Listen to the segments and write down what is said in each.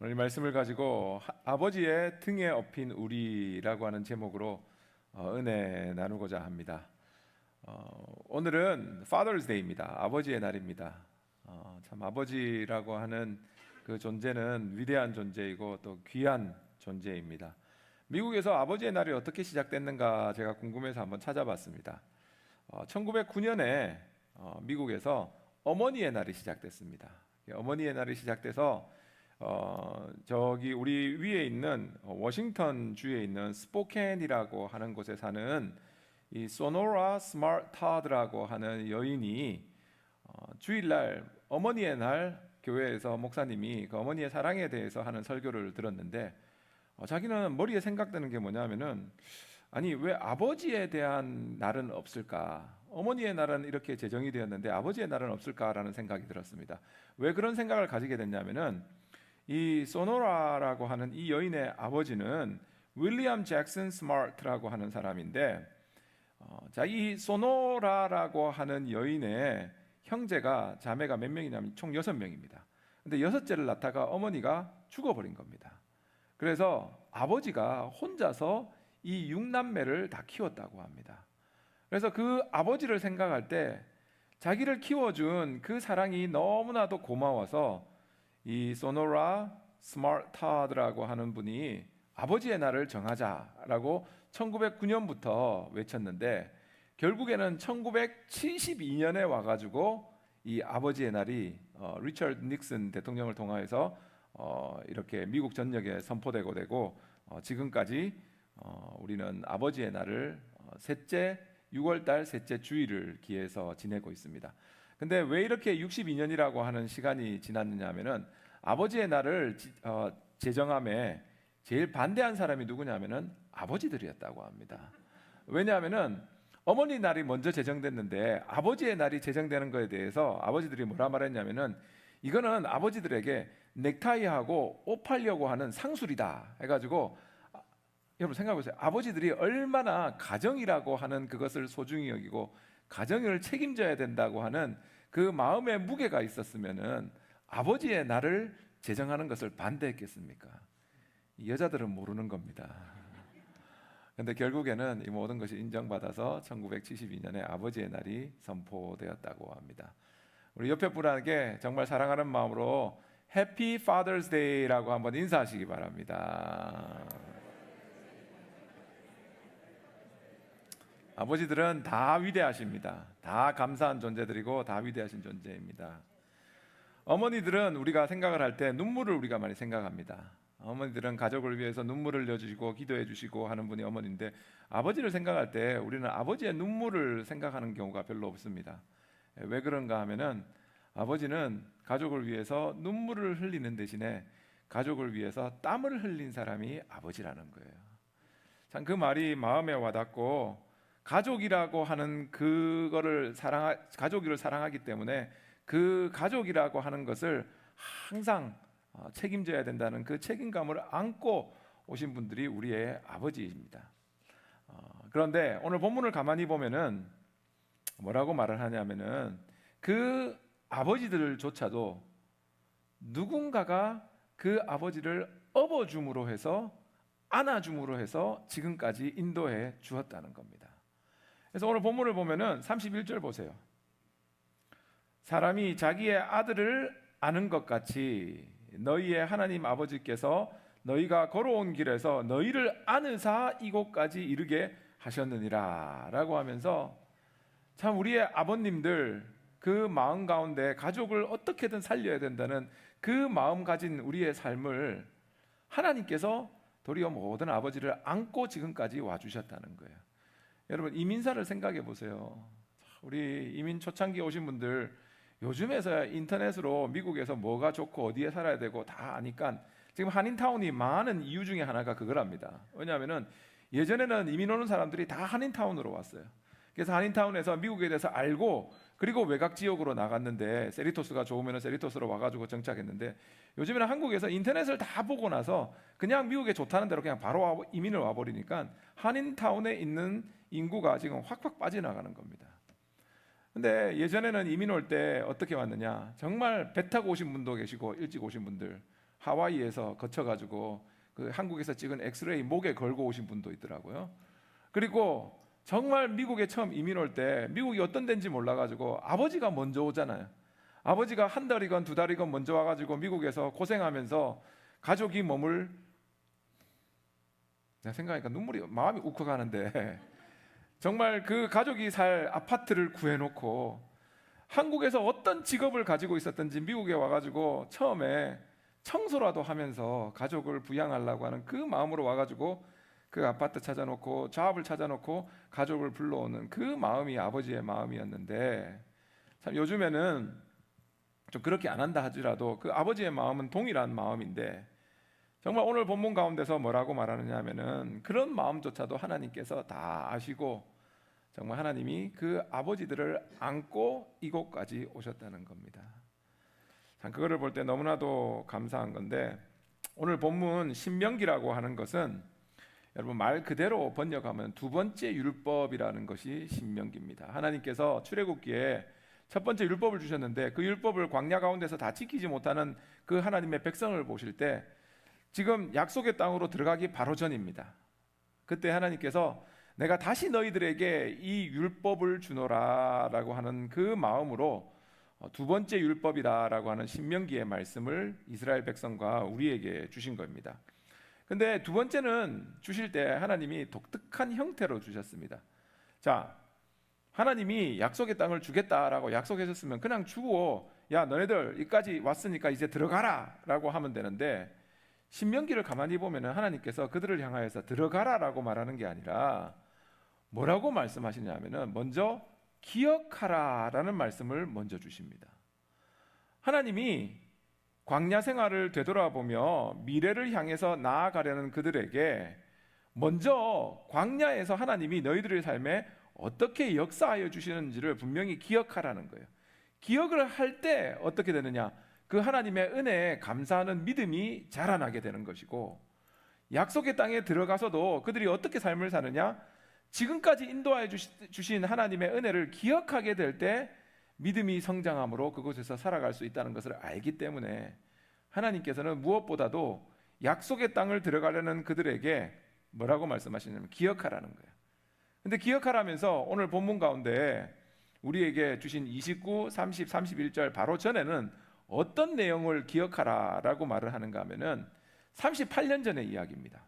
오늘 이 말씀을 가지고 아버지의 등에 업힌 우리라고 하는 제목으로 은혜 나누고자 합니다. 오늘은 Father's Day입니다. 아버지의 날입니다. 참 아버지라고 하는 그 존재는 위대한 존재이고 또 귀한 존재입니다. 미국에서 아버지의 날이 어떻게 시작됐는가 제가 궁금해서 한번 찾아봤습니다. 1909년에 미국에서 어머니의 날이 시작됐습니다. 어머니의 날이 시작돼서 저기 우리 위에 있는 워싱턴 주에 있는 스포켄이라고 하는 곳에 사는 이 소노라 스마트 타드라고 하는 여인이 주일날 어머니의 날 교회에서 목사님이 그 어머니의 사랑에 대해서 하는 설교를 들었는데 자기는 머리에 생각되는 게 뭐냐면은 아니 왜 아버지에 대한 날은 없을까? 어머니의 날은 이렇게 제정이 되었는데 아버지의 날은 없을까라는 생각이 들었습니다. 왜 그런 생각을 가지게 됐냐면은 이 소노라라고 하는 이 여인의 아버지는 윌리엄 잭슨 스마트라고 하는 사람인데 이 소노라라고 하는 여인의 형제가 자매가 몇 명이냐면 총 6명입니다. 근데 6째를 낳다가 어머니가 죽어버린 겁니다. 그래서 아버지가 혼자서 이 6남매를 다 키웠다고 합니다. 그래서 그 아버지를 생각할 때 자기를 키워준 그 사랑이 너무나도 고마워서 이 소노라 스마트하드라고 하는 분이 아버지의 날을 정하자라고 1909년부터 외쳤는데 결국에는 1972년에 와가지고 이 아버지의 날이 리처드 닉슨 대통령을 통하여서 이렇게 미국 전역에 선포되고 되고 지금까지 우리는 아버지의 날을 셋째 6월달 셋째 주일을 기해서 지내고 있습니다. 근데 왜 이렇게 62년이라고 하는 시간이 지났느냐 하면은 아버지의 날을 제정함에 제일 반대한 사람이 누구냐면은 아버지들이었다고 합니다. 왜냐하면은 어머니 날이 먼저 제정됐는데 아버지의 날이 제정되는 것에 대해서 아버지들이 뭐라 말했냐면은 이거는 아버지들에게 넥타이하고 옷 팔려고 하는 상술이다 해가지고 여러분 생각해보세요. 아버지들이 얼마나 가정이라고 하는 그것을 소중히 여기고 가정을 책임져야 된다고 하는 그 마음의 무게가 있었으면은 아버지의 날을 제정하는 것을 반대했겠습니까? 여자들은 모르는 겁니다. 근데 결국에는 이 모든 것이 인정받아서 1972년에 아버지의 날이 선포되었다고 합니다. 우리 옆에 분에게 정말 사랑하는 마음으로 해피 Father's Day라고 한번 인사하시기 바랍니다. 아버지들은 다 위대하십니다. 다 감사한 존재들이고 다 위대하신 존재입니다. 어머니들은 우리가 생각을 할 때 눈물을 우리가 많이 생각합니다. 어머니들은 가족을 위해서 눈물을 흘려주시고 기도해 주시고 하는 분이 어머니인데 아버지를 생각할 때 우리는 아버지의 눈물을 생각하는 경우가 별로 없습니다. 왜 그런가 하면은 아버지는 가족을 위해서 눈물을 흘리는 대신에 가족을 위해서 땀을 흘린 사람이 아버지라는 거예요. 참 그 말이 마음에 와닿고 가족이라고 하는 그거를 가족을 사랑하기 때문에 그 가족이라고 하는 것을 항상 책임져야 된다는 그 책임감을 안고 오신 분들이 우리의 아버지입니다. 그런데 오늘 본문을 가만히 보면은 뭐라고 말을 하냐면은 그 아버지들조차도 누군가가 그 아버지를 업어줌으로 해서 안아줌으로 해서 지금까지 인도해 주었다는 겁니다. 그래서 오늘 본문을 보면은 31절 보세요. 사람이 자기의 아들을 아는 것 같이 너희의 하나님 아버지께서 너희가 걸어온 길에서 너희를 아느사 이곳까지 이르게 하셨느니라 라고 하면서 참 우리의 아버님들 그 마음 가운데 가족을 어떻게든 살려야 된다는 그 마음 가진 우리의 삶을 하나님께서 도리어 모든 아버지를 안고 지금까지 와주셨다는 거예요. 여러분 이민사를 생각해 보세요. 우리 이민 초창기에 오신 분들 요즘에서야 인터넷으로 미국에서 뭐가 좋고 어디에 살아야 되고 다 아니까 지금 한인타운이 많은 이유 중에 하나가 그거랍니다. 왜냐하면은 예전에는 이민 오는 사람들이 다 한인타운으로 왔어요. 그래서 한인타운에서 미국에 대해서 알고 그리고 외곽 지역으로 나갔는데 세리토스가 좋으면 세리토스로 와가지고 정착했는데 요즘에는 한국에서 인터넷을 다 보고 나서 그냥 미국에 좋다는 대로 그냥 바로 이민을 와버리니까 한인타운에 있는 인구가 지금 확확 빠져나가는 겁니다. 근데 예전에는 이민 올 때 어떻게 왔느냐, 정말 배 타고 오신 분도 계시고 일찍 오신 분들 하와이에서 거쳐가지고 그 한국에서 찍은 엑스레이 목에 걸고 오신 분도 있더라고요. 그리고 정말 미국에 처음 이민 올 때 미국이 어떤 데인지 몰라가지고 아버지가 먼저 오잖아요. 아버지가 한 달이건 두 달이건 먼저 와가지고 미국에서 고생하면서 가족이 몸을, 내가 생각하니까 마음이 울컥하는데 정말 그 가족이 살 아파트를 구해놓고 한국에서 어떤 직업을 가지고 있었던지 미국에 와가지고 처음에 청소라도 하면서 가족을 부양하려고 하는 그 마음으로 와가지고 그 아파트 찾아놓고 잡을 찾아놓고 가족을 불러오는 그 마음이 아버지의 마음이었는데, 참 요즘에는 좀 그렇게 안 한다 하더라도 그 아버지의 마음은 동일한 마음인데, 정말 오늘 본문 가운데서 뭐라고 말하느냐 하면은 그런 마음조차도 하나님께서 다 아시고 정말 하나님이 그 아버지들을 안고 이곳까지 오셨다는 겁니다. 참 그거를 볼 때 너무나도 감사한 건데, 오늘 본문 신명기라고 하는 것은 여러분 말 그대로 번역하면 두 번째 율법이라는 것이 신명기입니다. 하나님께서 출애굽기에 첫 번째 율법을 주셨는데 그 율법을 광야 가운데서 다 지키지 못하는 그 하나님의 백성을 보실 때 지금 약속의 땅으로 들어가기 바로 전입니다. 그때 하나님께서 내가 다시 너희들에게 이 율법을 주노라라고 하는 그 마음으로 두 번째 율법이다라고 하는 신명기의 말씀을 이스라엘 백성과 우리에게 주신 겁니다. 근데 두 번째는 주실 때 하나님이 독특한 형태로 주셨습니다. 자, 하나님이 약속의 땅을 주겠다라고 약속하셨으면 그냥 주고 야 너네들 여기까지 왔으니까 이제 들어가라 라고 하면 되는데, 신명기를 가만히 보면 하나님께서 그들을 향하여서 들어가라라고 말하는 게 아니라 뭐라고 말씀하시냐면은 먼저 기억하라라는 말씀을 먼저 주십니다. 하나님이 광야 생활을 되돌아보며 미래를 향해서 나아가려는 그들에게 먼저 광야에서 하나님이 너희들의 삶에 어떻게 역사하여 주시는지를 분명히 기억하라는 거예요. 기억을 할 때 어떻게 되느냐? 그 하나님의 은혜에 감사하는 믿음이 자라나게 되는 것이고, 약속의 땅에 들어가서도 그들이 어떻게 삶을 사느냐? 지금까지 인도하여 주신 하나님의 은혜를 기억하게 될 때 믿음이 성장함으로 그곳에서 살아갈 수 있다는 것을 알기 때문에 하나님께서는 무엇보다도 약속의 땅을 들어가려는 그들에게 뭐라고 말씀하시냐면 기억하라는 거예요. 근데 기억하라면서 오늘 본문 가운데 우리에게 주신 29, 30, 31절 바로 전에는 어떤 내용을 기억하라라고 말을 하는가 하면은 38년 전의 이야기입니다.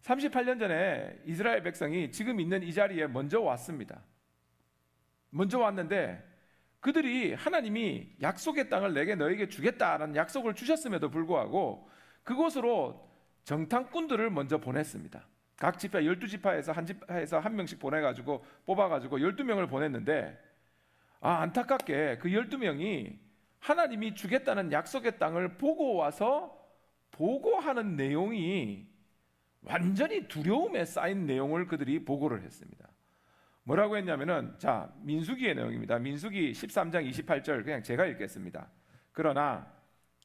38년 전에 이스라엘 백성이 지금 있는 이 자리에 먼저 왔습니다. 먼저 왔는데 그들이 하나님이 약속의 땅을 내게 너에게 주겠다라는 약속을 주셨음에도 불구하고 그곳으로 정탐꾼들을 먼저 보냈습니다. 각 지파 12지파에서 한 지파에서 한 명씩 보내가지고 뽑아가지고 12명을 보냈는데, 안타깝게 그 12명이 하나님이 주겠다는 약속의 땅을 보고 와서 보고하는 내용이 완전히 두려움에 쌓인 내용을 그들이 보고를 했습니다. 뭐라고 했냐면은, 자, 민수기의 내용입니다. 민수기 13장 28절 그냥 제가 읽겠습니다. 그러나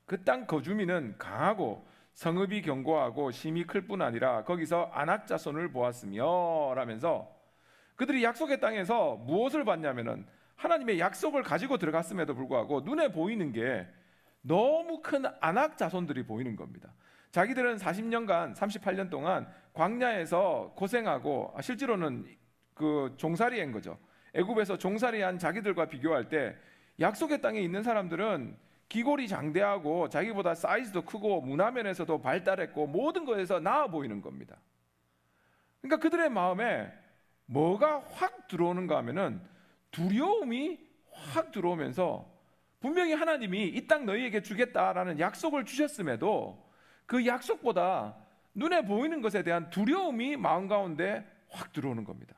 그 땅 거주민은 강하고 성읍이 견고하고 심이 클 뿐 아니라 거기서 안악 자손을 보았으며 라면서 그들이 약속의 땅에서 무엇을 봤냐면은 하나님의 약속을 가지고 들어갔음에도 불구하고 눈에 보이는 게 너무 큰 안악 자손들이 보이는 겁니다. 자기들은 40년간 38년 동안 광야에서 고생하고 실제로는 그 종살이한 거죠. 애굽에서 종살이한 자기들과 비교할 때 약속의 땅에 있는 사람들은 기골이 장대하고 자기보다 사이즈도 크고 문화면에서도 발달했고 모든 것에서 나아 보이는 겁니다. 그러니까 그들의 마음에 뭐가 확 들어오는가 하면은 두려움이 확 들어오면서 분명히 하나님이 이 땅 너희에게 주겠다라는 약속을 주셨음에도 그 약속보다 눈에 보이는 것에 대한 두려움이 마음 가운데 확 들어오는 겁니다.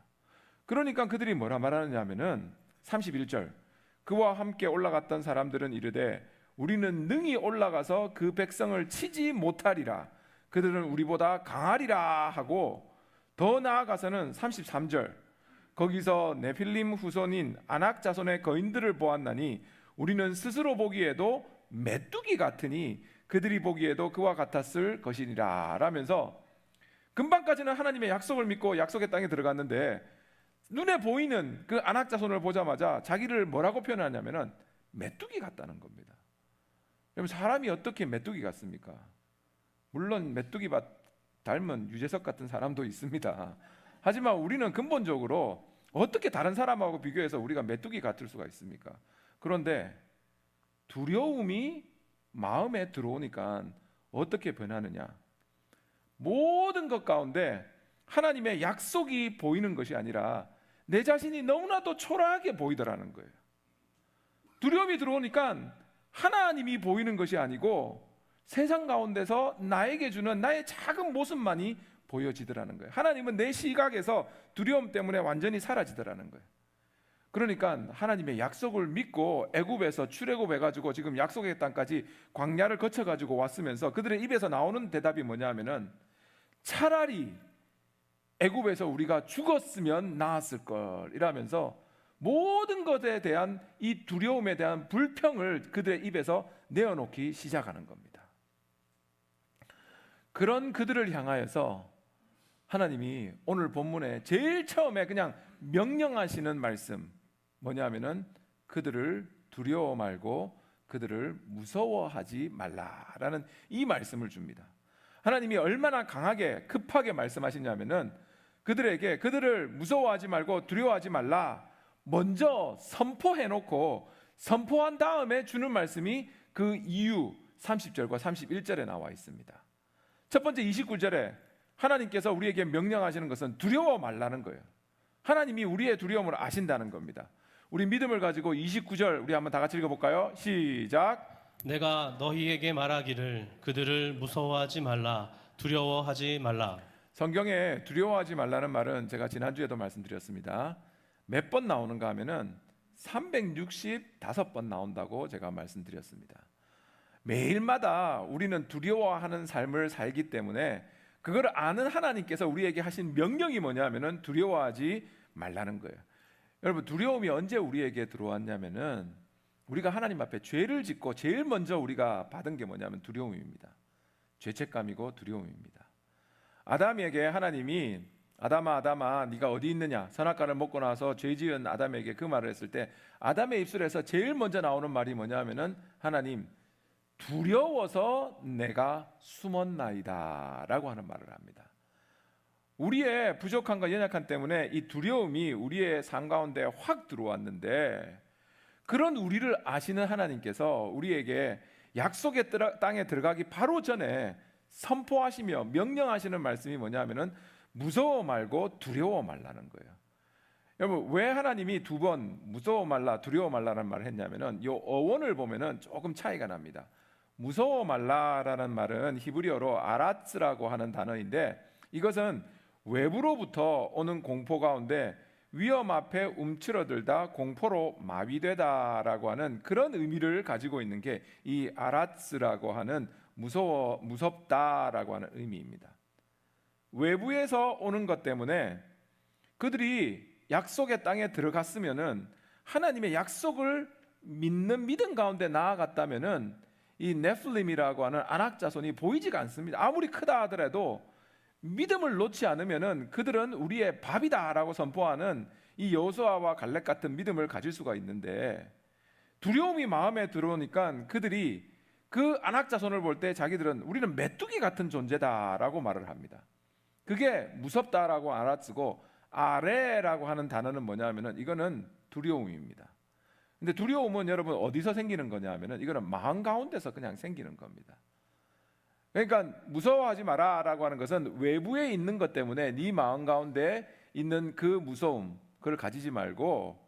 그러니까 그들이 뭐라 말하느냐 하면은 31절 그와 함께 올라갔던 사람들은 이르되 우리는 능히 올라가서 그 백성을 치지 못하리라. 그들은 우리보다 강하리라 하고, 더 나아가서는 33절 거기서 네필림 후손인 아낙 자손의 거인들을 보았나니 우리는 스스로 보기에도 메뚜기 같으니 그들이 보기에도 그와 같았을 것이니라 라면서, 금방까지는 하나님의 약속을 믿고 약속의 땅에 들어갔는데 눈에 보이는 그 아낙 자손을 보자마자 자기를 뭐라고 표현하냐면은 메뚜기 같다는 겁니다. 여러분, 사람이 어떻게 메뚜기 같습니까? 물론 메뚜기밭 닮은 유재석 같은 사람도 있습니다. 하지만 우리는 근본적으로 어떻게 다른 사람하고 비교해서 우리가 메뚜기 같을 수가 있습니까? 그런데 두려움이 마음에 들어오니까 어떻게 변하느냐? 모든 것 가운데 하나님의 약속이 보이는 것이 아니라 내 자신이 너무나도 초라하게 보이더라는 거예요. 두려움이 들어오니까 하나님이 보이는 것이 아니고 세상 가운데서 나에게 주는 나의 작은 모습만이 보여지더라는 거예요. 하나님은 내 시각에서 두려움 때문에 완전히 사라지더라는 거예요. 그러니까 하나님의 약속을 믿고 애굽에서 출애굽해가지고 지금 약속의 땅까지 광야를 거쳐가지고 왔으면서 그들의 입에서 나오는 대답이 뭐냐 하면은 차라리 애굽에서 우리가 죽었으면 나았을 걸 이라면서 모든 것에 대한 이 두려움에 대한 불평을 그들의 입에서 내어놓기 시작하는 겁니다. 그런 그들을 향하여서 하나님이 오늘 본문에 제일 처음에 그냥 명령하시는 말씀 뭐냐면은 그들을 두려워 말고 그들을 무서워하지 말라라는 이 말씀을 줍니다. 하나님이 얼마나 강하게 급하게 말씀하시냐면은 그들에게 그들을 무서워하지 말고 두려워하지 말라 먼저 선포해놓고 선포한 다음에 주는 말씀이 그 이유 30절과 31절에 나와 있습니다. 첫 번째 29절에 하나님께서 우리에게 명령하시는 것은 두려워 말라는 거예요. 하나님이 우리의 두려움을 아신다는 겁니다. 우리 믿음을 가지고 29절 우리 한번 다 같이 읽어볼까요? 시작. 내가 너희에게 말하기를 그들을 무서워하지 말라 두려워하지 말라. 성경에 두려워하지 말라는 말은 제가 지난주에도 말씀드렸습니다. 몇 번 나오는가 하면은 365번 나온다고 제가 말씀드렸습니다. 매일마다 우리는 두려워하는 삶을 살기 때문에 그걸 아는 하나님께서 우리에게 하신 명령이 뭐냐면은 두려워하지 말라는 거예요. 여러분, 두려움이 언제 우리에게 들어왔냐면은 우리가 하나님 앞에 죄를 짓고 제일 먼저 우리가 받은 게 뭐냐면 두려움입니다. 죄책감이고 두려움입니다. 아담에게 하나님이 아담아 아담아 네가 어디 있느냐 선악과를 먹고 나서 죄 지은 아담에게 그 말을 했을 때 아담의 입술에서 제일 먼저 나오는 말이 뭐냐면은 하나님 두려워서 내가 숨었나이다 라고 하는 말을 합니다. 우리의 부족함과 연약함 때문에 이 두려움이 우리의 삶 가운데 확 들어왔는데 그런 우리를 아시는 하나님께서 우리에게 약속의 땅에 들어가기 바로 전에 선포하시며 명령하시는 말씀이 뭐냐면은 무서워 말고 두려워 말라는 거예요. 여러분, 왜 하나님이 두 번 무서워 말라 두려워 말라는 말을 했냐면은 이 어원을 보면은 조금 차이가 납니다. 무서워 말라라는 말은 히브리어로 아라츠라고 하는 단어인데 이것은 외부로부터 오는 공포 가운데 위험 앞에 움츠러들다 공포로 마비되다라고 하는 그런 의미를 가지고 있는 게 이 아라츠라고 하는 무섭다라고 하는 의미입니다. 외부에서 오는 것 때문에 그들이 약속의 땅에 들어갔으면은 하나님의 약속을 믿는 믿음 가운데 나아갔다면은 이 네플림이라고 하는 아낙 자손이 보이지가 않습니다. 아무리 크다 하더라도 믿음을 놓지 않으면은 그들은 우리의 밥이다라고 선포하는 이 여호수아와 갈렙 같은 믿음을 가질 수가 있는데 두려움이 마음에 들어오니까 그들이 그 아낙 자손을 볼 때 자기들은 우리는 메뚜기 같은 존재다라고 말을 합니다. 그게 무섭다라고 알아쓰고 아래라고 하는 단어는 뭐냐면은 이거는 두려움입니다. 근데 두려움은 여러분 어디서 생기는 거냐면은 이거는 마음 가운데서 그냥 생기는 겁니다. 그러니까 무서워하지 마라라고 하는 것은 외부에 있는 것 때문에 네 마음 가운데 있는 그 무서움 그걸 가지지 말고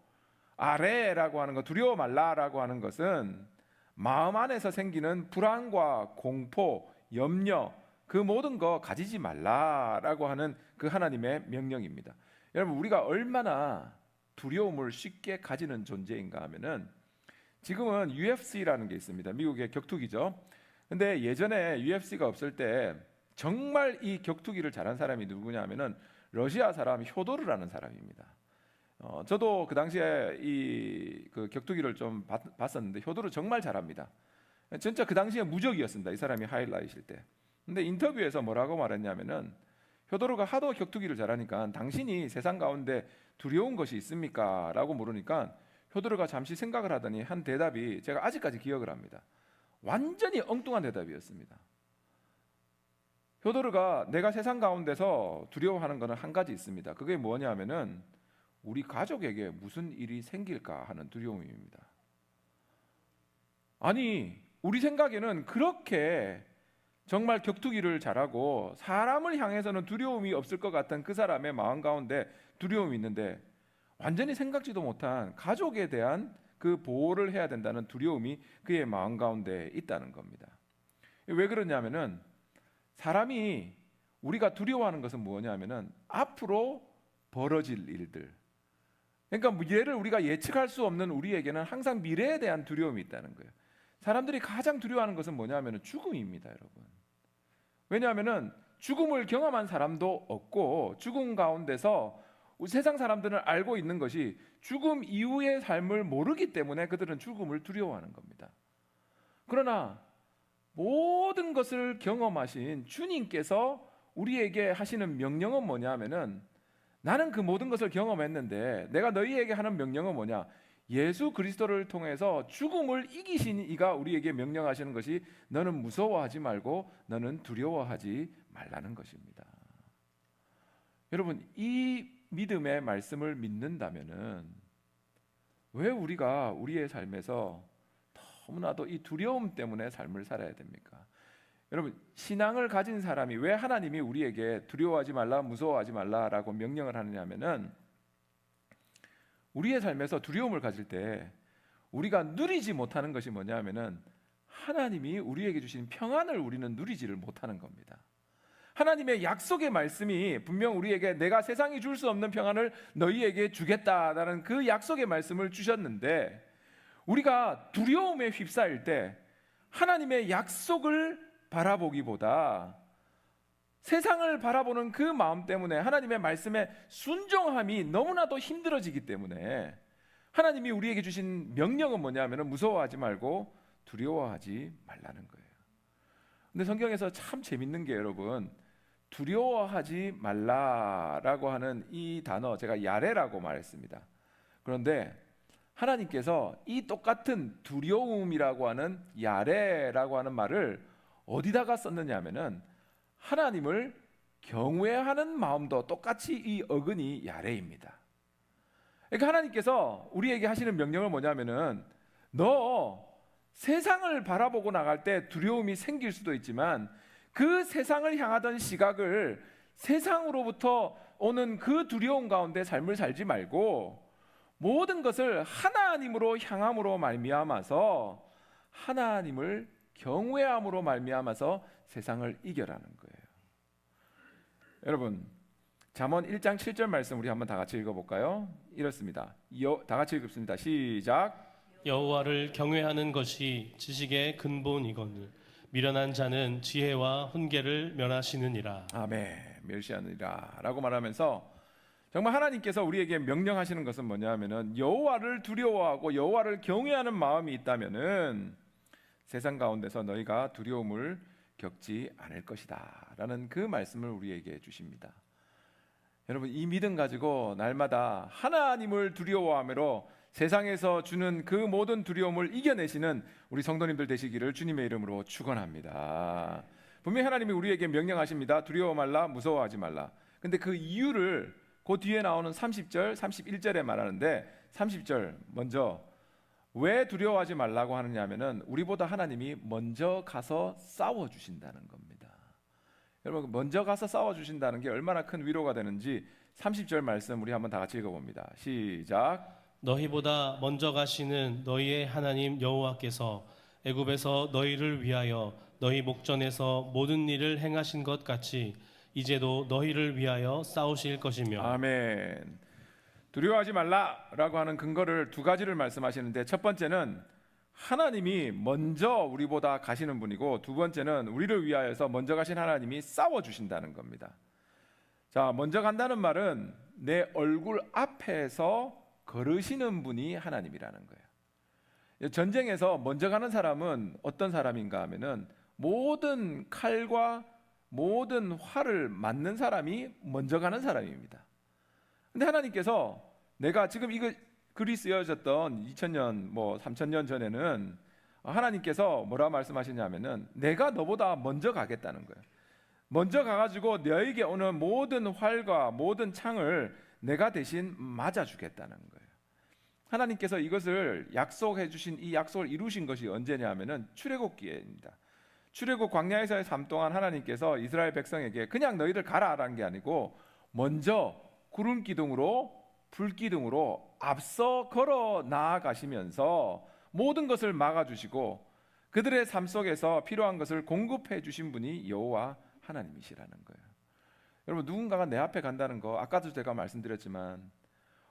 아래라고 하는 것 두려워 말라라고 하는 것은 마음 안에서 생기는 불안과 공포, 염려 그 모든 거 가지지 말라라고 하는 그 하나님의 명령입니다. 여러분 우리가 얼마나 두려움을 쉽게 가지는 존재인가 하면은 지금은 UFC라는 게 있습니다. 미국의 격투기죠. 근데 예전에 UFC가 없을 때 정말 이 격투기를 잘한 사람이 누구냐 하면은 러시아 사람 효도르라는 사람입니다. 저도 그 당시에 그 격투기를 좀 봤었는데 효도르 정말 잘합니다. 진짜 그 당시에 무적이었습니다. 이 사람이 하이라이트일 때. 근데 인터뷰에서 뭐라고 말했냐면은 효도르가 하도 격투기를 잘하니까 당신이 세상 가운데 두려운 것이 있습니까? 라고 물으니까 효도르가 잠시 생각을 하더니 한 대답이 제가 아직까지 기억을 합니다. 완전히 엉뚱한 대답이었습니다. 효도르가 내가 세상 가운데서 두려워하는 것은 한 가지 있습니다. 그게 뭐냐 하면은 우리 가족에게 무슨 일이 생길까 하는 두려움입니다. 아니, 우리 생각에는 그렇게 정말 격투기를 잘하고 사람을 향해서는 두려움이 없을 것 같은 그 사람의 마음 가운데 두려움이 있는데 완전히 생각지도 못한 가족에 대한 그 보호를 해야 된다는 두려움이 그의 마음 가운데 있다는 겁니다. 왜 그러냐면은 사람이 우리가 두려워하는 것은 뭐냐면은 앞으로 벌어질 일들, 그러니까 미래를 우리가 예측할 수 없는 우리에게는 항상 미래에 대한 두려움이 있다는 거예요. 사람들이 가장 두려워하는 것은 뭐냐면은 죽음입니다, 여러분. 왜냐하면은 죽음을 경험한 사람도 없고 죽음 가운데서 세상 사람들은 알고 있는 것이 죽음 이후의 삶을 모르기 때문에 그들은 죽음을 두려워하는 겁니다. 그러나 모든 것을 경험하신 주님께서 우리에게 하시는 명령은 뭐냐면은 나는 그 모든 것을 경험했는데 내가 너희에게 하는 명령은 뭐냐? 예수 그리스도를 통해서 죽음을 이기신 이가 우리에게 명령하시는 것이 너는 무서워하지 말고 너는 두려워하지 말라는 것입니다. 여러분, 이 믿음의 말씀을 믿는다면은 왜 우리가 우리의 삶에서 너무나도 이 두려움 때문에 삶을 살아야 됩니까? 여러분, 신앙을 가진 사람이 왜 하나님이 우리에게 두려워하지 말라, 무서워하지 말라라고 명령을 하느냐면은 우리의 삶에서 두려움을 가질 때 우리가 누리지 못하는 것이 뭐냐면은 하나님이 우리에게 주신 평안을 우리는 누리지를 못하는 겁니다. 하나님의 약속의 말씀이 분명 우리에게 내가 세상이 줄 수 없는 평안을 너희에게 주겠다라는 그 약속의 말씀을 주셨는데 우리가 두려움에 휩싸일 때 하나님의 약속을 바라보기보다 세상을 바라보는 그 마음 때문에 하나님의 말씀에 순종함이 너무나도 힘들어지기 때문에 하나님이 우리에게 주신 명령은 뭐냐면 무서워하지 말고 두려워하지 말라는 거예요. 근데 성경에서 참 재밌는 게 여러분, 두려워하지 말라라고 하는 이 단어 제가 야레라고 말했습니다. 그런데 하나님께서 이 똑같은 두려움이라고 하는 야레라고 하는 말을 어디다가 썼느냐 하면은 하나님을 경외하는 마음도 똑같이 이 어근이 야레입니다. 그러니까 하나님께서 우리에게 하시는 명령은 뭐냐면은 너 세상을 바라보고 나갈 때 두려움이 생길 수도 있지만 그 세상을 향하던 시각을 세상으로부터 오는 그 두려움 가운데 삶을 살지 말고 모든 것을 하나님으로 향함으로 말미암아서 하나님을 경외함으로 말미암아서 세상을 이겨라는 거예요. 여러분, 잠언 1장 7절 말씀 우리 한번 다 같이 읽어볼까요? 이렇습니다. 다 같이 읽습니다. 시작. 여호와를 경외하는 것이 지식의 근본이거늘 미련한 자는 지혜와 훈계를 멸하시느니라. 아멘. 멸시하느니라 라고 말하면서 정말 하나님께서 우리에게 명령하시는 것은 뭐냐면은 여호와를 두려워하고 여호와를 경외하는 마음이 있다면은 세상 가운데서 너희가 두려움을 겪지 않을 것이다 라는 그 말씀을 우리에게 주십니다. 여러분, 이 믿음 가지고 날마다 하나님을 두려워함으로 세상에서 주는 그 모든 두려움을 이겨내시는 우리 성도님들 되시기를 주님의 이름으로 축원합니다. 분명히 하나님이 우리에게 명령하십니다. 두려워 말라, 무서워하지 말라. 근데 그 이유를 그 뒤에 나오는 30절, 31절에 말하는데 30절 먼저 왜 두려워하지 말라고 하느냐 하면은 우리보다 하나님이 먼저 가서 싸워 주신다는 겁니다. 여러분, 먼저 가서 싸워 주신다는 게 얼마나 큰 위로가 되는지 30절 말씀 우리 한번 다 같이 읽어봅니다. 시작. 너희보다 먼저 가시는 너희의 하나님 여호와께서 애굽에서 너희를 위하여 너희 목전에서 모든 일을 행하신 것 같이 이제도 너희를 위하여 싸우실 것이며. 아멘. 두려워하지 말라라고 하는 근거를 두 가지를 말씀하시는데 첫 번째는 하나님이 먼저 우리보다 가시는 분이고 두 번째는 우리를 위하여서 먼저 가신 하나님이 싸워 주신다는 겁니다. 자, 먼저 간다는 말은 내 얼굴 앞에서 걸으시는 분이 하나님이라는 거예요. 전쟁에서 먼저 가는 사람은 어떤 사람인가 하면은 모든 칼과 모든 활을 맞는 사람이 먼저 가는 사람입니다. 근데 하나님께서 내가 지금 이거 글이 쓰여졌던 2000년 3000년 전에는 하나님께서 뭐라 말씀하시냐면은 내가 너보다 먼저 가겠다는 거예요. 먼저 가가지고 너에게 오는 모든 활과 모든 창을 내가 대신 맞아주겠다는 거예요. 하나님께서 이것을 약속해 주신 이 약속을 이루신 것이 언제냐면은 출애굽기에입니다. 출애굽 광야에서의 삶 동안 하나님께서 이스라엘 백성에게 그냥 너희들 가라라는 게 아니고 먼저 구름 기둥으로 불 기둥으로 앞서 걸어 나아가시면서 모든 것을 막아주시고 그들의 삶 속에서 필요한 것을 공급해 주신 분이 여호와 하나님이시라는 거예요. 여러분, 누군가가 내 앞에 간다는 거 아까도 제가 말씀드렸지만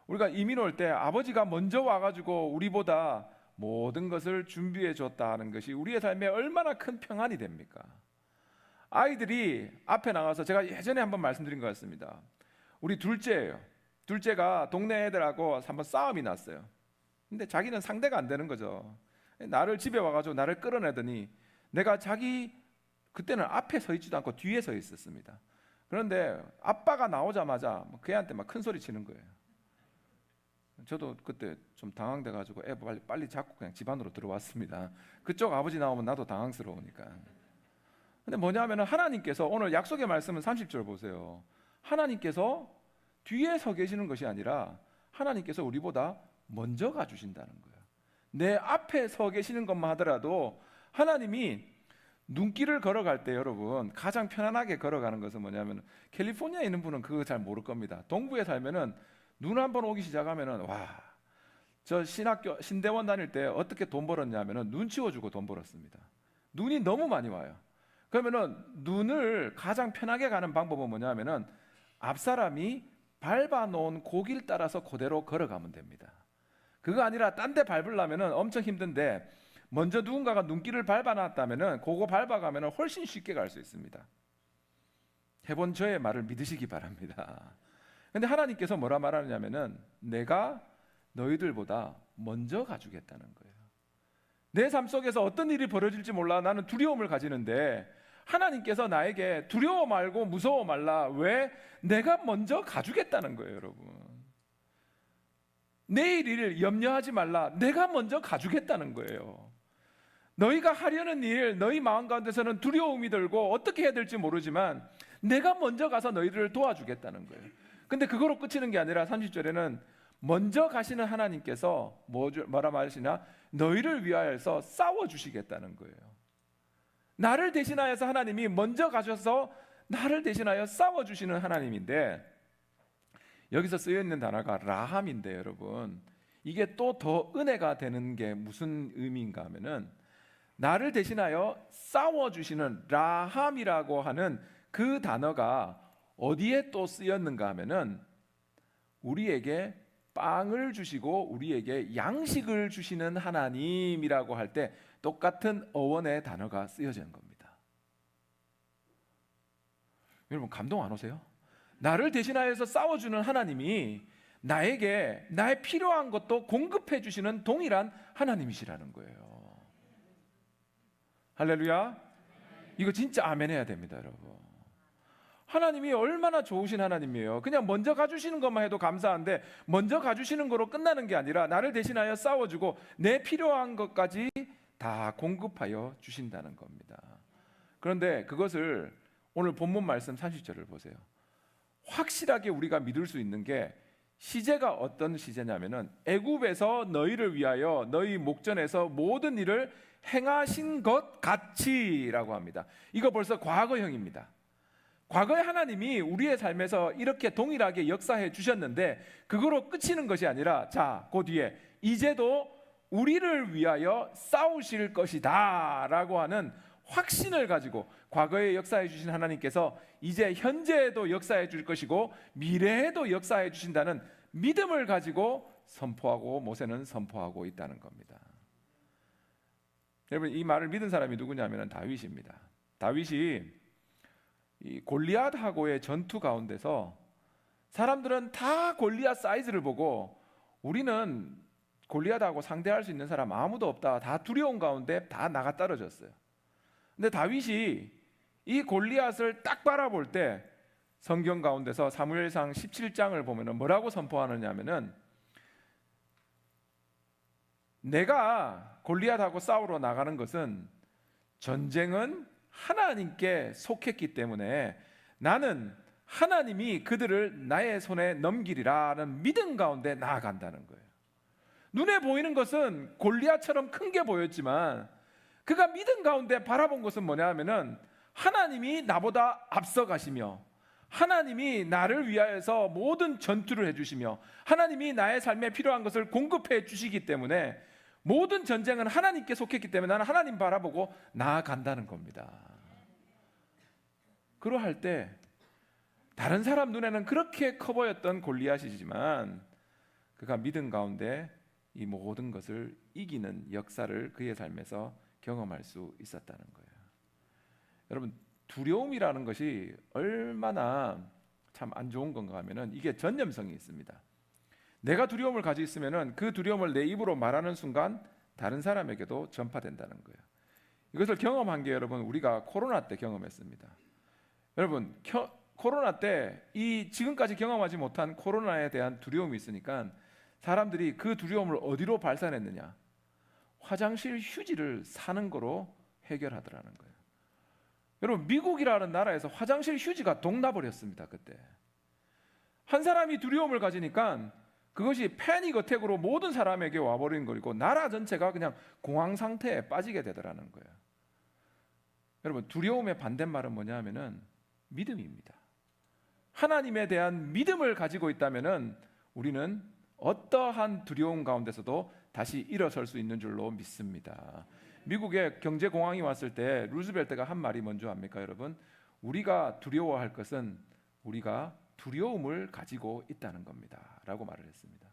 우리가 이민 올 때 아버지가 먼저 와가지고 우리보다 모든 것을 준비해 줬다 하는 것이 우리의 삶에 얼마나 큰 평안이 됩니까? 아이들이 앞에 나가서 제가 예전에 한번 말씀드린 것 같습니다. 우리 둘째예요. 둘째가 동네 애들하고 한번 싸움이 났어요. 근데 자기는 상대가 안 되는 거죠. 나를 집에 와가지고 나를 끌어내더니 내가 그때는 앞에 서 있지도 않고 뒤에 서 있었습니다. 그런데 아빠가 나오자마자 걔한테 막 큰 소리 치는 거예요. 저도 그때 좀 당황돼가지고 애 빨리 잡고 그냥 집 안으로 들어왔습니다. 그쪽 아버지 나오면 나도 당황스러우니까. 근데 뭐냐면 하나님께서 오늘 약속의 말씀은 30절 보세요. 하나님께서 뒤에 서 계시는 것이 아니라 하나님께서 우리보다 먼저 가주신다는 거예요. 내 앞에 서 계시는 것만 하더라도 하나님이 눈길을 걸어갈 때 여러분 가장 편안하게 걸어가는 것은 뭐냐면 캘리포니아에 있는 분은 그거 잘 모를 겁니다. 동부에 살면은 눈 한 번 오기 시작하면은 와, 저 신대원 다닐 때 어떻게 돈 벌었냐면은 눈 치워주고 돈 벌었습니다. 눈이 너무 많이 와요. 그러면은 눈을 가장 편하게 가는 방법은 뭐냐면은 앞 사람이 밟아 놓은 고길 따라서 그대로 걸어가면 됩니다. 그거 아니라 딴 데 밟으려면은 엄청 힘든데 먼저 누군가가 눈길을 밟아놨다면은 그거 밟아가면은 훨씬 쉽게 갈 수 있습니다. 해본 저의 말을 믿으시기 바랍니다. 근데 하나님께서 뭐라 말하느냐면은 내가 너희들보다 먼저 가주겠다는 거예요. 내 삶 속에서 어떤 일이 벌어질지 몰라 나는 두려움을 가지는데 하나님께서 나에게 두려워 말고 무서워 말라. 왜? 내가 먼저 가주겠다는 거예요, 여러분. 내일 일을 염려하지 말라. 내가 먼저 가주겠다는 거예요. 너희가 하려는 일, 너희 마음 가운데서는 두려움이 들고 어떻게 해야 될지 모르지만 내가 먼저 가서 너희들을 도와주겠다는 거예요. 근데 그거로 끝이는 게 아니라 30절에는 먼저 가시는 하나님께서 뭐라 말하시나? 너희를 위하여서 싸워주시겠다는 거예요. 나를 대신하여서 하나님이 먼저 가셔서 나를 대신하여 싸워주시는 하나님인데 여기서 쓰여있는 단어가 라함인데 여러분 이게 또 더 은혜가 되는 게 무슨 의미인가 하면은 나를 대신하여 싸워주시는 라함이라고 하는 그 단어가 어디에 또 쓰였는가 하면은 우리에게 빵을 주시고 우리에게 양식을 주시는 하나님이라고 할 때 똑같은 어원의 단어가 쓰여진 겁니다. 여러분 감동 안 오세요? 나를 대신하여서 싸워주는 하나님이 나에게 나의 필요한 것도 공급해 주시는 동일한 하나님이시라는 거예요. 할렐루야. 이거 진짜 아멘 해야 됩니다, 여러분. 하나님이 얼마나 좋으신 하나님이에요. 그냥 먼저 가주시는 것만 해도 감사한데 먼저 가주시는 거로 끝나는 게 아니라 나를 대신하여 싸워주고 내 필요한 것까지 다 공급하여 주신다는 겁니다. 그런데 그것을 오늘 본문 말씀 30절을 보세요. 확실하게 우리가 믿을 수 있는 게 시제가 어떤 시제냐면은 애굽에서 너희를 위하여 너희 목전에서 모든 일을 행하신 것 같이라고 합니다. 이거 벌써 과거형입니다. 과거에 하나님이 우리의 삶에서 이렇게 동일하게 역사해 주셨는데 그거로 끝이는 것이 아니라 자, 그 뒤에 이제도 우리를 위하여 싸우실 것이다 라고 하는 확신을 가지고 과거에 역사해 주신 하나님께서 이제 현재에도 역사해 줄 것이고 미래에도 역사해 주신다는 믿음을 가지고 선포하고 모세는 선포하고 있다는 겁니다. 여러분 이 말을 믿은 사람이 누구냐면 다윗입니다. 다윗이 이 골리앗하고의 전투 가운데서 사람들은 다 골리앗 사이즈를 보고 우리는 골리앗하고 상대할 수 있는 사람 아무도 없다. 다 두려운 가운데 다 나가 떨어졌어요. 근데 다윗이 이 골리앗을 딱 바라볼 때 성경 가운데서 사무엘상 17장을 보면은 뭐라고 선포하느냐면은 내가 골리앗하고 싸우러 나가는 것은 전쟁은 하나님께 속했기 때문에 나는 하나님이 그들을 나의 손에 넘기리라는 믿음 가운데 나아간다는 거예요. 눈에 보이는 것은 골리앗처럼 큰 게 보였지만 그가 믿음 가운데 바라본 것은 뭐냐 하면은 하나님이 나보다 앞서가시며 하나님이 나를 위하여서 모든 전투를 해주시며 하나님이 나의 삶에 필요한 것을 공급해 주시기 때문에 모든 전쟁은 하나님께 속했기 때문에 나는 하나님 바라보고 나아간다는 겁니다. 그러할 때 다른 사람 눈에는 그렇게 커 보였던 골리앗이지만 그가 믿음 가운데 이 모든 것을 이기는 역사를 그의 삶에서 경험할 수 있었다는 거예요. 여러분, 두려움이라는 것이 얼마나 참 안 좋은 건가 하면은 이게 전염성이 있습니다. 내가 두려움을 가지고 있으면은 그 두려움을 내 입으로 말하는 순간 다른 사람에게도 전파된다는 거예요. 이것을 경험한 게 여러분 우리가 코로나 때 경험했습니다. 여러분 코로나 때 이 지금까지 경험하지 못한 코로나에 대한 두려움이 있으니까 사람들이 그 두려움을 어디로 발산했느냐? 화장실 휴지를 사는 거로 해결하더라는 거예요. 여러분 미국이라는 나라에서 화장실 휴지가 동나버렸습니다. 그때 한 사람이 두려움을 가지니까 그것이 패닉 어택으로 모든 사람에게 와버린 거고 나라 전체가 그냥 공황 상태에 빠지게 되더라는 거예요. 여러분 두려움의 반대말은 뭐냐 하면은 믿음입니다. 하나님에 대한 믿음을 가지고 있다면은 우리는 어떠한 두려움 가운데서도 다시 일어설 수 있는 줄로 믿습니다. 미국에 경제 공황이 왔을 때 루즈벨트가 한 말이 뭔지 압니까, 여러분? 우리가 두려워할 것은 우리가 두려움을 가지고 있다는 겁니다라고 말을 했습니다.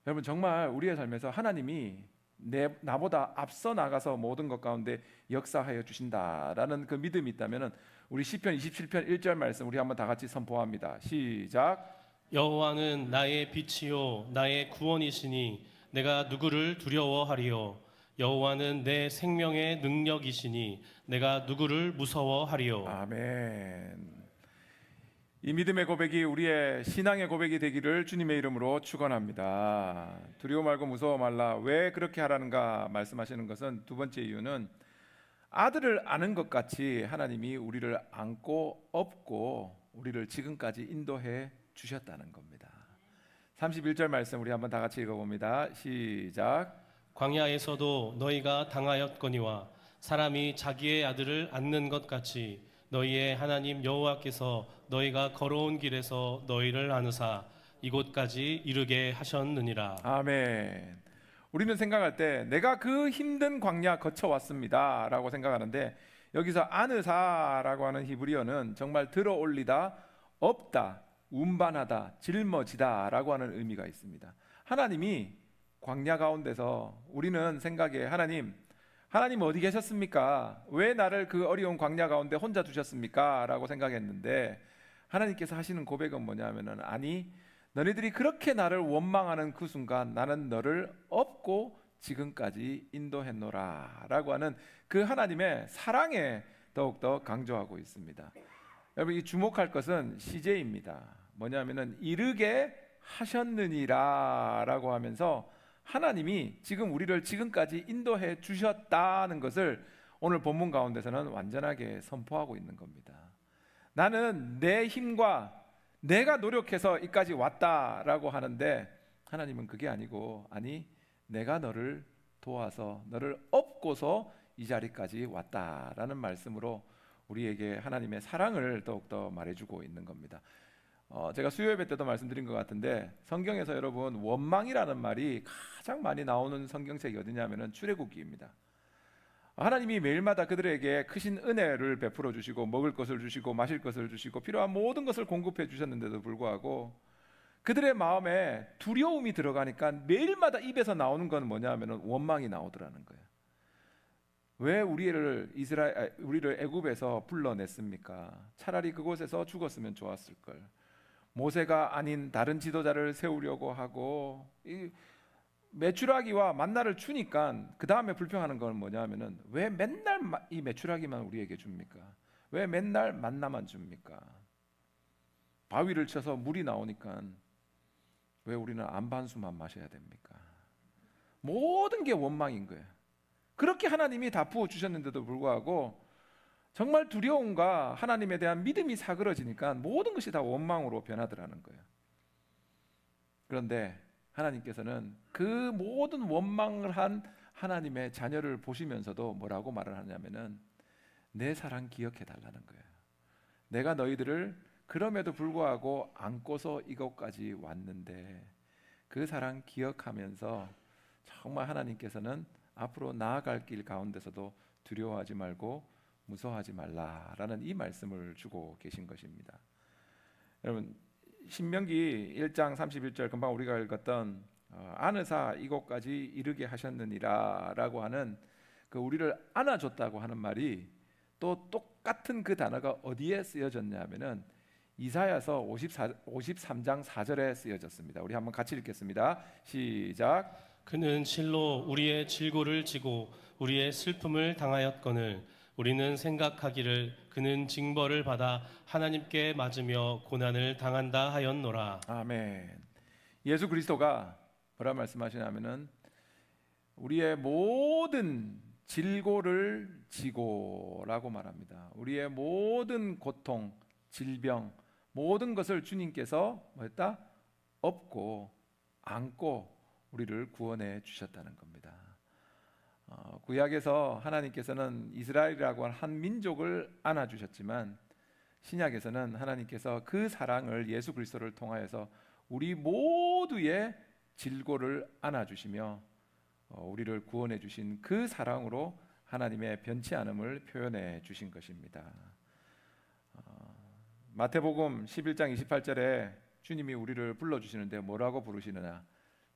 여러분 정말 우리의 삶에서 하나님이 나보다 앞서 나가서 모든 것 가운데 역사하여 주신다라는 그 믿음이 있다면은 우리 시편 27편 1절 말씀 우리 한번 다 같이 선포합니다. 시작. 여호와는 나의 빛이요 나의 구원이시니 내가 누구를 두려워하리요. 여호와는 내 생명의 능력이시니 내가 누구를 무서워하리요. 아멘. 이 믿음의 고백이 우리의 신앙의 고백이 되기를 주님의 이름으로 축원합니다. 두려워 말고 무서워 말라. 왜 그렇게 하라는가 말씀하시는 것은 두 번째 이유는 아들을 아는 것 같이 하나님이 우리를 안고 업고 우리를 지금까지 인도해 주셨다는 겁니다. 31절 말씀 우리 한번 다 같이 읽어봅니다. 시작. 광야에서도 너희가 당하였거니와 사람이 자기의 아들을 안는 것 같이 너희의 하나님 여호와께서 너희가 걸어온 길에서 너희를 안으사 이곳까지 이르게 하셨느니라. 아멘. 우리는 생각할 때 내가 그 힘든 광야 거쳐왔습니다 라고 생각하는데 여기서 아느사라고 하는 히브리어는 정말 들어 올리다, 업다, 운반하다, 짊어지다 라고 하는 의미가 있습니다. 하나님이 광야 가운데서 우리는 생각에 하나님 어디 계셨습니까? 왜 나를 그 어려운 광야 가운데 혼자 두셨습니까? 라고 생각했는데 하나님께서 하시는 고백은 뭐냐면은 아니 너희들이 그렇게 나를 원망하는 그 순간 나는 너를 업고 지금까지 인도했노라 라고 하는 그 하나님의 사랑에 더욱더 강조하고 있습니다. 여러분 이 주목할 것은 시제입니다. 뭐냐면은 이르게 하셨느니라 라고 하면서 하나님이 지금 우리를 지금까지 인도해 주셨다는 것을 오늘 본문 가운데서는 완전하게 선포하고 있는 겁니다. 나는 내 힘과 내가 노력해서 이까지 왔다라고 하는데 하나님은 그게 아니고 아니 내가 너를 도와서 너를 업고서 이 자리까지 왔다라는 말씀으로 우리에게 하나님의 사랑을 더욱더 말해주고 있는 겁니다. 제가 수요 예배 때도 말씀드린 것 같은데 성경에서 여러분 원망이라는 말이 가장 많이 나오는 성경책이 어디냐면은 출애굽기입니다. 하나님이 매일마다 그들에게 크신 은혜를 베풀어 주시고 먹을 것을 주시고 마실 것을 주시고 필요한 모든 것을 공급해 주셨는데도 불구하고 그들의 마음에 두려움이 들어가니까 매일마다 입에서 나오는 건 뭐냐 하면은 원망이 나오더라는 거예요. 왜 우리를 애굽에서 불러냈습니까? 차라리 그곳에서 죽었으면 좋았을 걸. 모세가 아닌 다른 지도자를 세우려고 하고 이 메추라기와 만나를 주니까 그 다음에 불평하는 건 뭐냐 하면은 왜 맨날 이 메추라기만 우리에게 줍니까? 왜 맨날 만나만 줍니까? 바위를 쳐서 물이 나오니까 왜 우리는 안반수만 마셔야 됩니까? 모든 게 원망인 거예요. 그렇게 하나님이 다 부어주셨는데도 불구하고 정말 두려움과 하나님에 대한 믿음이 사그러지니까 모든 것이 다 원망으로 변하더라는 거예요. 그런데 하나님께서는 그 모든 원망을 한 하나님의 자녀를 보시면서도 뭐라고 말을 하냐면은 내 사랑 기억해 달라는 거예요. 내가 너희들을 그럼에도 불구하고 안고서 이곳까지 왔는데 그 사랑 기억하면서 정말 하나님께서는 앞으로 나아갈 길 가운데서도 두려워하지 말고 무서워하지 말라라는 이 말씀을 주고 계신 것입니다. 여러분, 신명기 1장 31절 금방 우리가 읽었던 안으사 이곳까지 이르게 하셨느니라 라고 하는 그 우리를 안아줬다고 하는 말이 또 똑같은 그 단어가 어디에 쓰여졌냐 하면은 이사야서 53장 4절에 쓰여졌습니다. 우리 한번 같이 읽겠습니다. 시작. 그는 실로 우리의 질고를 지고 우리의 슬픔을 당하였거늘 우리는 생각하기를 그는 징벌을 받아 하나님께 맞으며 고난을 당한다 하였노라. 아멘. 예수 그리스도가 뭐라 말씀하시냐면은 우리의 모든 질고를 지고라고 말합니다. 우리의 모든 고통, 질병, 모든 것을 주님께서 뭐했다? 업고 안고 우리를 구원해 주셨다는 겁니다. 구약에서 하나님께서는 이스라엘이라고 하는 한 민족을 안아주셨지만 신약에서는 하나님께서 그 사랑을 예수 그리스도를 통하여서 우리 모두의 질고를 안아주시며 우리를 구원해 주신 그 사랑으로 하나님의 변치 않음을 표현해 주신 것입니다. 마태복음 11장 28절에 주님이 우리를 불러주시는데 뭐라고 부르시느냐?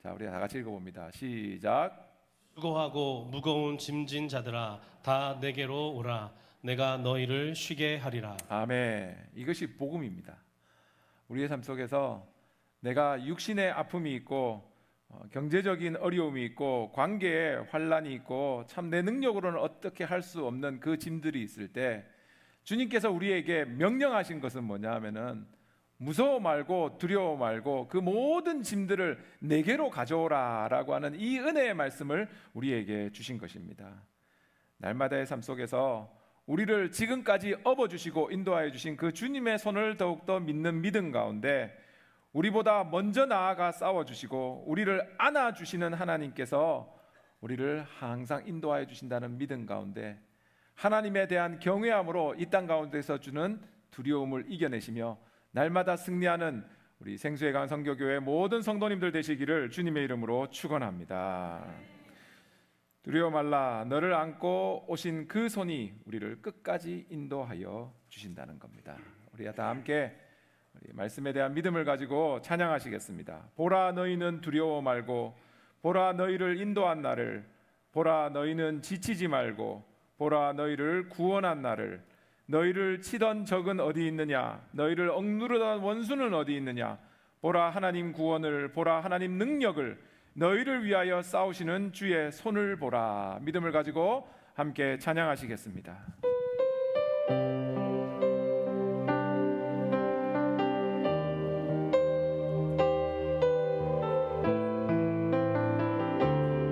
자, 우리 다 같이 읽어봅니다. 시작. 수고하고 무거운 짐진 자들아 다 내게로 오라. 내가 너희를 쉬게 하리라. 아멘. 이것이 복음입니다. 우리의 삶 속에서 내가 육신의 아픔이 있고 경제적인 어려움이 있고 관계에 환란이 있고 참 내 능력으로는 어떻게 할 수 없는 그 짐들이 있을 때 주님께서 우리에게 명령하신 것은 뭐냐 하면은 무서워 말고 두려워 말고 그 모든 짐들을 내게로 가져오라 라고 하는 이 은혜의 말씀을 우리에게 주신 것입니다. 날마다의 삶 속에서 우리를 지금까지 업어주시고 인도하여 주신 그 주님의 손을 더욱더 믿는 믿음 가운데 우리보다 먼저 나아가 싸워주시고 우리를 안아주시는 하나님께서 우리를 항상 인도하여 주신다는 믿음 가운데 하나님에 대한 경외함으로 이 땅 가운데서 주는 두려움을 이겨내시며 날마다 승리하는 우리 생수의 강 선교교회 모든 성도님들 되시기를 주님의 이름으로 축원합니다. 두려워 말라. 너를 안고 오신 그 손이 우리를 끝까지 인도하여 주신다는 겁니다. 우리 다 함께 우리 말씀에 대한 믿음을 가지고 찬양하시겠습니다. 보라 너희는 두려워 말고 보라 너희를 인도한 나를 보라 너희는 지치지 말고 보라 너희를 구원한 나를 너희를 치던 적은 어디 있느냐 너희를 억누르던 원수는 어디 있느냐 보라 하나님 구원을 보라 하나님 능력을 너희를 위하여 싸우시는 주의 손을 보라. 믿음을 가지고 함께 찬양하시겠습니다.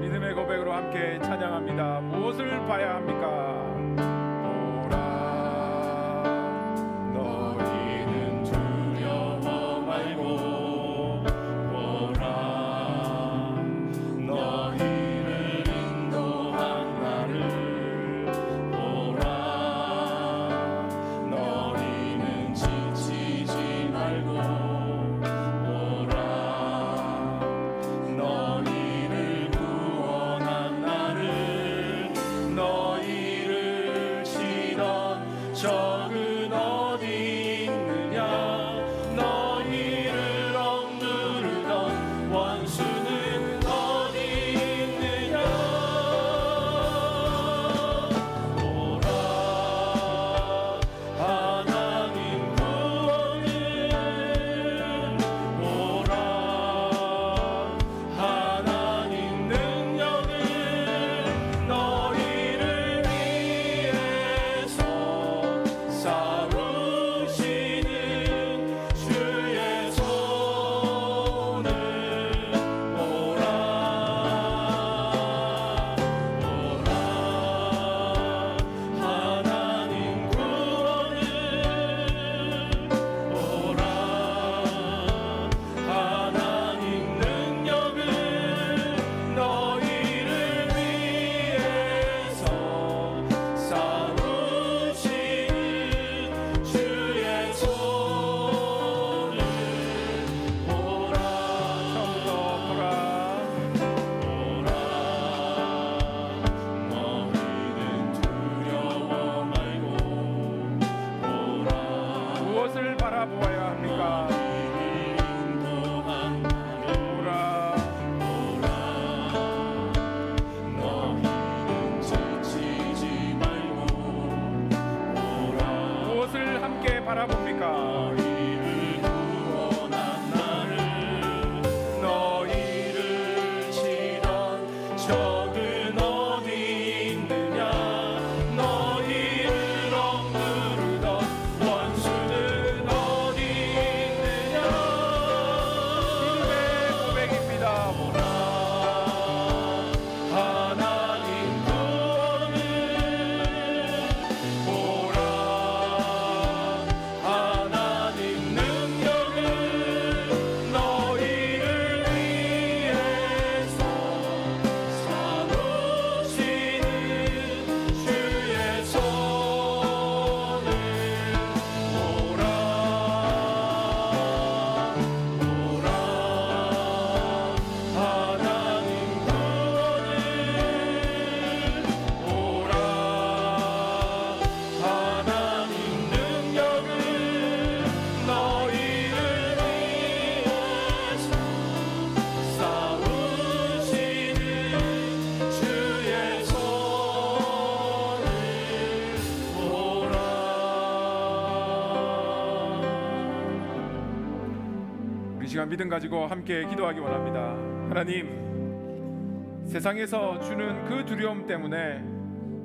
믿음의 고백으로 함께 찬양합니다. 무엇을 봐야 합니까? 너희를 뭡니까? 너희를 구원한 나를 너희를 치던 적은 어디 있느냐? 너희를 억누르던 원수는 어디 있느냐? 믿음의 고백입니다. 하나님 구원을 보라, 하나님 능력을 너희를 위해서 사놓으시는 주의 손을 보라, 보라, 하나님 구원을 보라, 하나님 능력을 너희를 위해서 싸우시는 주의 손을 보라. 우리 시간 믿음 가지고 함께 기도하기 원합니다. 하나님, 세상에서 주는 그 두려움 때문에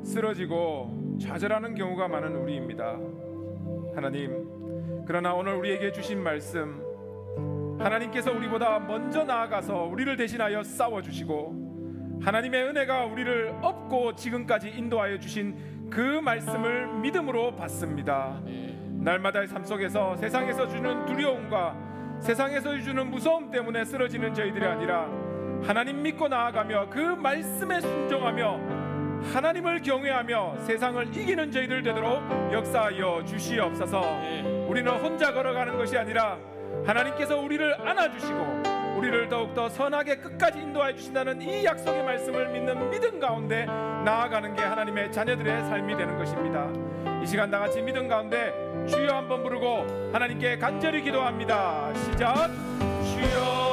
쓰러지고 좌절하는 경우가 많은 우리입니다. 하나님, 그러나 오늘 우리에게 주신 말씀, 하나님께서 우리보다 먼저 나아가서 우리를 대신하여 싸워주시고 하나님의 은혜가 우리를 업고 지금까지 인도하여 주신 그 말씀을 믿음으로 받습니다. 날마다의 삶 속에서 세상에서 주는 두려움과 세상에서 주는 무서움 때문에 쓰러지는 저희들이 아니라 하나님 믿고 나아가며 그 말씀에 순종하며 하나님을 경외하며 세상을 이기는 저희들 되도록 역사하여 주시옵소서. 우리는 혼자 걸어가는 것이 아니라 하나님께서 우리를 안아주시고 우리를 더욱더 선하게 끝까지 인도해 주신다는 이 약속의 말씀을 믿는 믿음 가운데 나아가는 게 하나님의 자녀들의 삶이 되는 것입니다. 이 시간 다 같이 믿음 가운데 주여 한번 부르고 하나님께 간절히 기도합니다. 시작. 주여.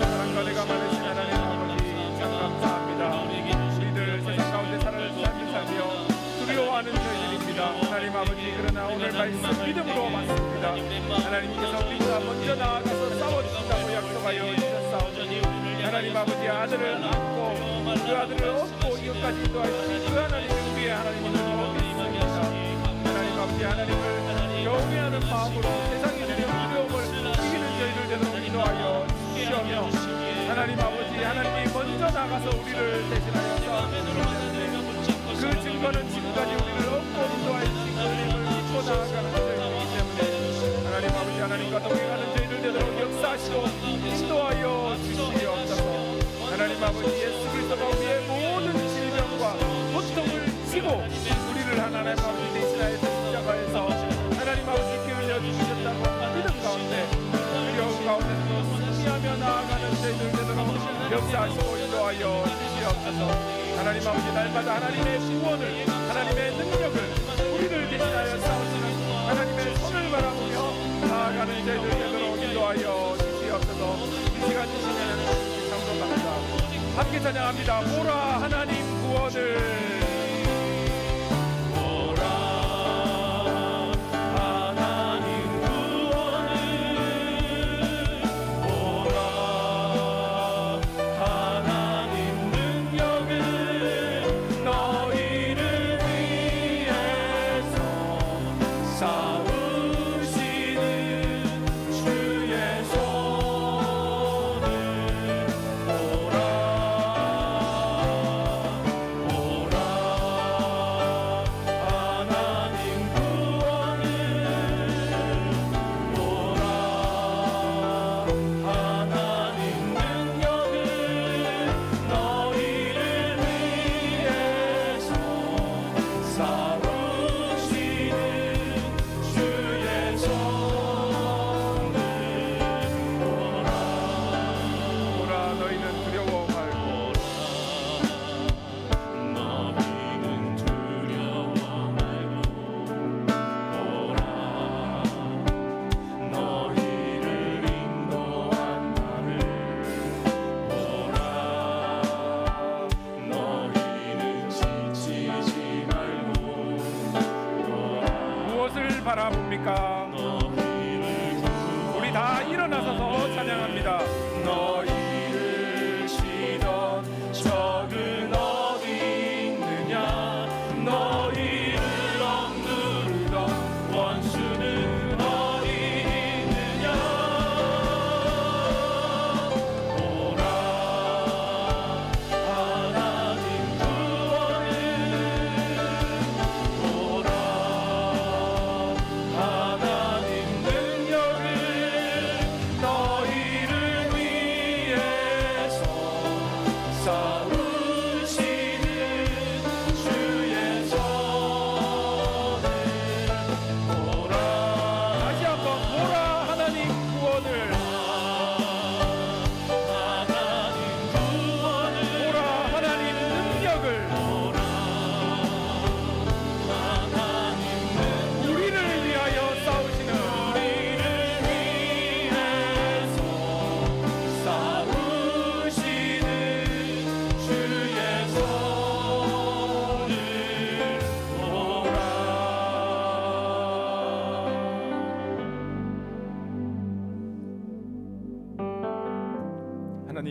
사랑과 내가 많으신 하나님 아버지 참 감사합니다. 우리들 세상 가운데 삶을 살며 두려워하는 저희들입니다. 하나님 아버지, 그러나 오늘 말씀 믿음으로 받습니다. 하나님께서 우리가 먼저 나아가서 싸워주신다고 약속하여 주셨사오니 하나님 아버지, 아들을 안고 그 아들을 얻고 이것까지 인도하시는 그 하나님의 우리의 하나님을 믿습니다. 하나님 아버지, 하나님을 경외하는 마음으로 세상에 주는 두려움을 이기는 저희들 되도록 인도하여 주시오며 하나님 아버지, 하나님이 먼저 나가서 우리를 대신하여 싸우시는 그 증거는 지금까지 우리를 얻고 인도하여 주신 그 은혜를 믿고 나아가는 저희들이기 때문에 하나님 아버지, 하나님과 동행하는 저희들 되도록 역사하시고 인도하여 주시옵소서. 하나님 아버지, 예수 그리스도가 우리의 모든 질병과 고통을 지고 우리를 하나님 아버지 대신하여서 십자가에서 하나님 아버지 기울여 주셨다고 믿음 가운데 두려움 가운데서도 승리하며 나아가는 저희들 되도록 역사하시고 인도하여 주시옵소서. 하나님 아버지, 날마다 하나님의 구원을, 하나님의 능력을 우리를 대신하여 싸우시는 하나님의 손을 바라보며 나아가는 저희들 되도록 인도하여 주시옵소서. 이 시간 주시면 감사합니다. 함께 찬양합니다. 보라, 하나님 구원을. 보라 바라봅니까? 우리 다 일어나서서 찬양합니다. 너희를 치던 적은 어디 있느냐? 너희를 억누르던 원수는 어디 있느냐? 보라, 하나님 구원을, 보라, 하나님 능력을, 너희를 위해서 싸우시는 주의 손을 보라. 다시 한번 보라, 하나님 구원을, 하나님 구원을, 보라, 하나님 능력을, 보라, 하나님 우리를 위하여 싸우시는, 우리를 위해서 싸우시는 주의 손을 보라. 하나님,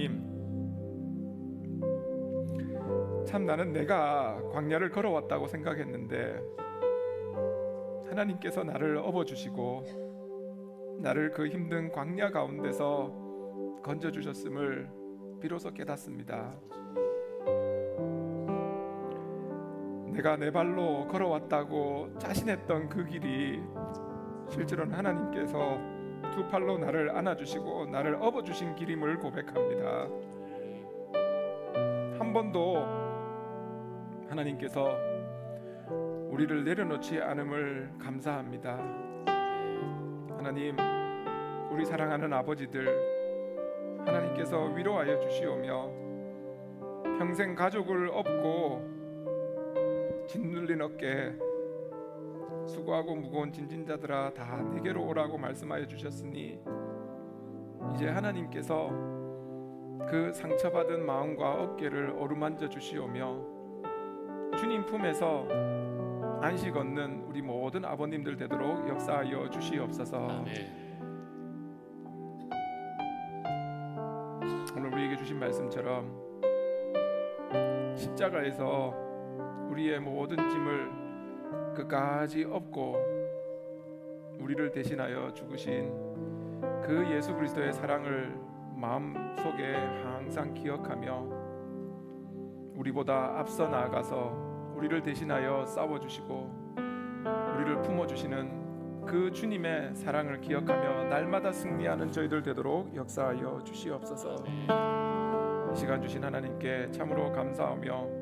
참 나는 내가 광야를 걸어왔다고 생각했는데 하나님께서 나를 업어주시고 나를 그 힘든 광야 가운데서 건져주셨음을 비로소 깨닫습니다. 내가 내 발로 걸어왔다고 자신했던 그 길이 실제로는 하나님께서 두 팔로 나를 안아주시고 나를 업어주신 길임을 고백합니다. 한 번도 하나님께서 우리를 내려놓지 않음을 감사합니다. 하나님, 우리 사랑하는 아버지들, 하나님께서 위로하여 주시오며 평생 가족을 업고 짓눌린 어깨, 수고하고 무거운 짐진자들아 다 내게로 오라고 말씀하여 주셨으니 이제 하나님께서 그 상처받은 마음과 어깨를 어루만져 주시오며 주님 품에서 안식 얻는 우리 모든 아버님들 되도록 역사하여 주시옵소서. 오늘 우리에게 주신 말씀처럼 십자가에서 우리의 모든 짐을 끝까지 업고 우리를 대신하여 죽으신 그 예수 그리스도의 사랑을 마음속에 항상 기억하며 우리보다 앞서 나아가서 우리를 대신하여 싸워주시고 우리를 품어주시는 그 주님의 사랑을 기억하며 날마다 승리하는 저희들 되도록 역사하여 주시옵소서. 이 시간 주신 하나님께 참으로 감사하며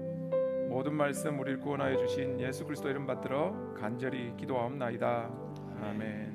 모든 말씀 우리를 구원하여 주신 예수 그리스도 이름 받들어 간절히 기도하옵나이다. 아멘.